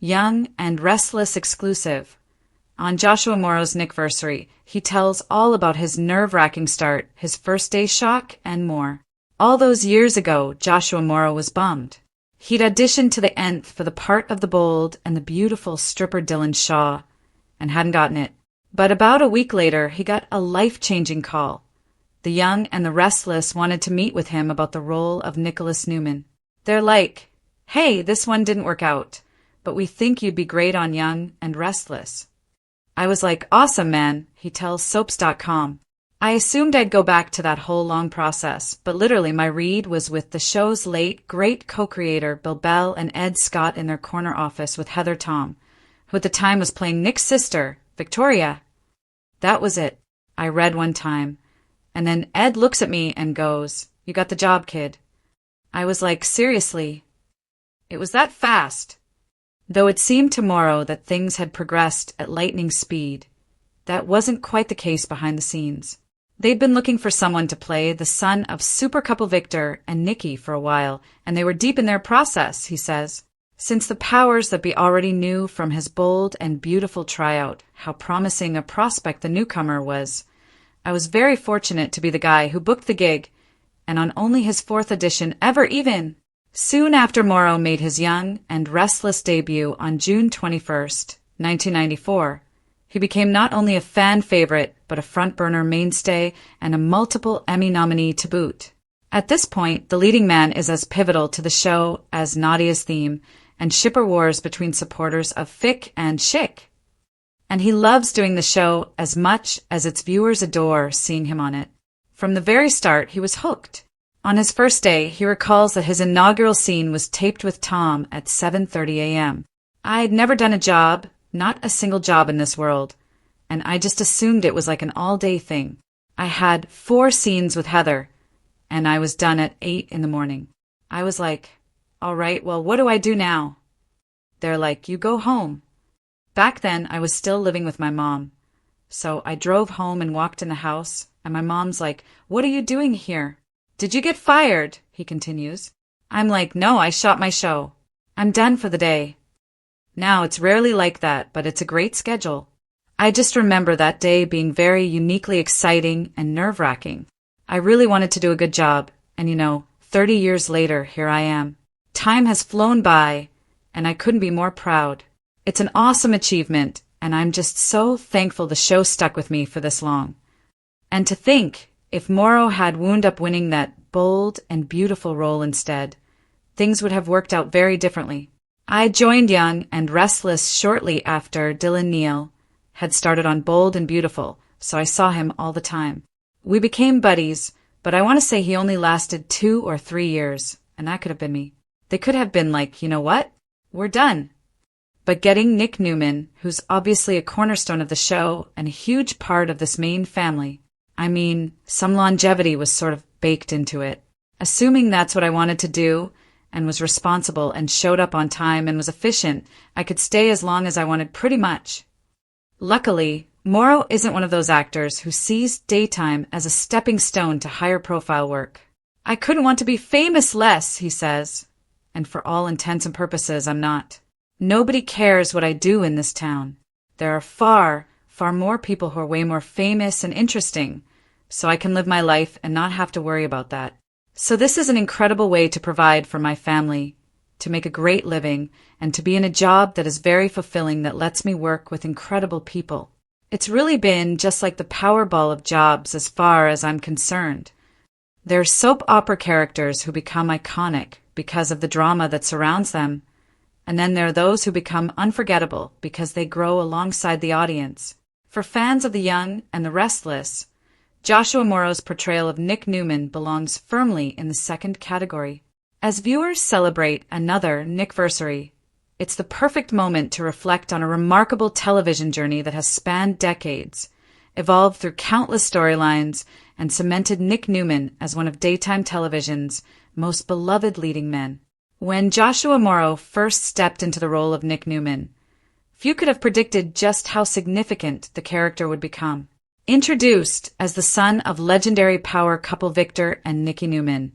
Young and Restless exclusive. On Joshua Morrow's Nickversary, he tells all about his nerve-wracking start, his first day shock, and more. All those years ago, Joshua Morrow was bummed. He'd auditioned to the nth for the part of the bold and the beautiful stripper Dylan Shaw, and hadn't gotten it. But about a week later, he got a life-changing call. The Young and the Restless wanted to meet with him about the role of Nick Newman. They're like, "Hey, this one didn't work out, but we think you'd be great on Young and Restless." I was like, "Awesome, man," he tells Soaps.com. I assumed I'd go back to that whole long process, but literally my read was with the show's late, great co-creator Bill Bell and Ed Scott in their corner office with Heather Tom, who at the time was playing Nick's sister, Victoria. That was it, I read one time. And then Ed looks at me and goes, "You got the job, kid." I was like, seriously? It was that fast. Though it seemed to Morrow that things had progressed at lightning speed, that wasn't quite the case behind the scenes. They'd been looking for someone to play the son of super couple Victor and Nikki for a while, and they were deep in their process, he says. Since the powers that be already knew from his bold and beautiful tryout how promising a prospect the newcomer was, I was very fortunate to be the guy who booked the gig, and on only his 4th audition ever even. Soon after Morrow made his Young and Restless debut on June 21st, 1994, he became not only a fan favorite, but a front-burner mainstay and a multiple Emmy nominee to boot. At this point, the leading man is as pivotal to the show as Nadia's theme and shipper wars between supporters of Fick and Chic. And he loves doing the show as much as its viewers adore seeing him on it. From the very start, he was hooked. On his first day, he recalls that his inaugural scene was taped with Tom at 7:30 a.m. I'd never done a job, not a single job in this world, and I just assumed it was like an all-day thing. I had 4 scenes with Heather, and I was done at 8 in the morning. I was like, all right, well, what do I do now? They're like, you go home. Back then, I was still living with my mom. So I drove home and walked in the house, and my mom's like, "What are you doing here? Did you get fired?" he continues. I'm like, "No, I shot my show. I'm done for the day." Now, it's rarely like that, but it's a great schedule. I just remember that day being very uniquely exciting and nerve-wracking. I really wanted to do a good job, and 30 years later, here I am. Time has flown by, and I couldn't be more proud. It's an awesome achievement, and I'm just so thankful the show stuck with me for this long. And to think, if Morrow had wound up winning that bold and beautiful role instead, things would have worked out very differently. I joined Young and Restless shortly after Dylan Neal had started on Bold and Beautiful, so I saw him all the time. We became buddies, but I want to say he only lasted 2 or 3 years, and that could have been me. They could have been like, you know what? We're done. But getting Nick Newman, who's obviously a cornerstone of the show and a huge part of this main family, some longevity was sort of baked into it. Assuming that's what I wanted to do, and was responsible and showed up on time and was efficient, I could stay as long as I wanted pretty much. Luckily, Morrow isn't one of those actors who sees daytime as a stepping stone to higher profile work. I couldn't want to be famous less, he says. And for all intents and purposes, I'm not. Nobody cares what I do in this town. There are far, far more people who are way more famous and interesting, so I can live my life and not have to worry about that. So this is an incredible way to provide for my family, to make a great living, and to be in a job that is very fulfilling that lets me work with incredible people. It's really been just like the Powerball of jobs as far as I'm concerned. There are soap opera characters who become iconic because of the drama that surrounds them, and then there are those who become unforgettable because they grow alongside the audience. For fans of the Young and the Restless, Joshua Morrow's portrayal of Nick Newman belongs firmly in the second category. As viewers celebrate another Nickversary, it's the perfect moment to reflect on a remarkable television journey that has spanned decades, evolved through countless storylines, and cemented Nick Newman as one of daytime television's most beloved leading men. When Joshua Morrow first stepped into the role of Nick Newman, few could have predicted just how significant the character would become. Introduced as the son of legendary power couple Victor and Nikki Newman,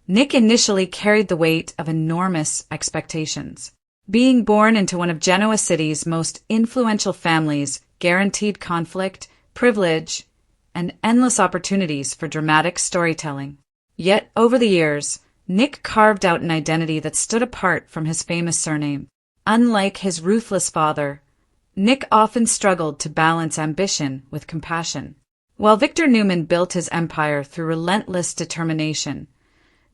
Nick initially carried the weight of enormous expectations. Being born into one of Genoa City's most influential families guaranteed conflict, privilege, and endless opportunities for dramatic storytelling. Yet, over the years, Nick carved out an identity that stood apart from his famous surname. Unlike his ruthless father, Nick often struggled to balance ambition with compassion. While Victor Newman built his empire through relentless determination,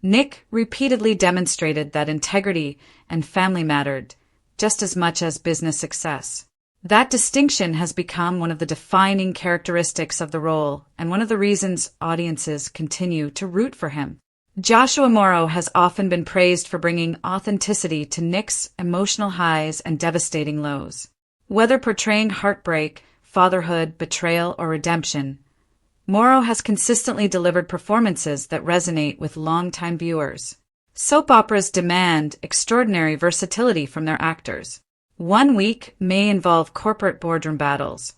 Nick repeatedly demonstrated that integrity and family mattered just as much as business success. That distinction has become one of the defining characteristics of the role and one of the reasons audiences continue to root for him. Joshua Morrow has often been praised for bringing authenticity to Nick's emotional highs and devastating lows. Whether portraying heartbreak, fatherhood, betrayal, or redemption, Morrow has consistently delivered performances that resonate with longtime viewers. Soap operas demand extraordinary versatility from their actors. One week may involve corporate boardroom battles,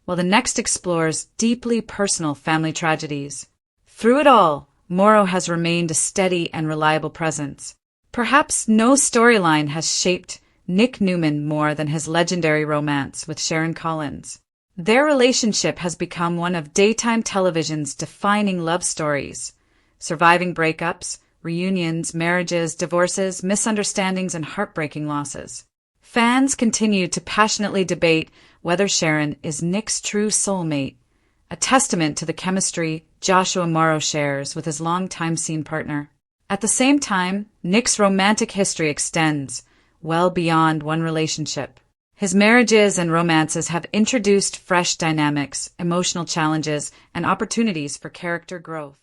while the next explores deeply personal family tragedies. Through it all, Morrow has remained a steady and reliable presence. Perhaps no storyline has shaped Nick Newman more than his legendary romance with Sharon Collins. Their relationship has become one of daytime television's defining love stories, surviving breakups, reunions, marriages, divorces, misunderstandings, and heartbreaking losses. Fans continue to passionately debate whether Sharon is Nick's true soulmate, a testament to the chemistry Joshua Morrow shares with his longtime scene partner. At the same time, Nick's romantic history extends well beyond one relationship. His marriages and romances have introduced fresh dynamics, emotional challenges, and opportunities for character growth.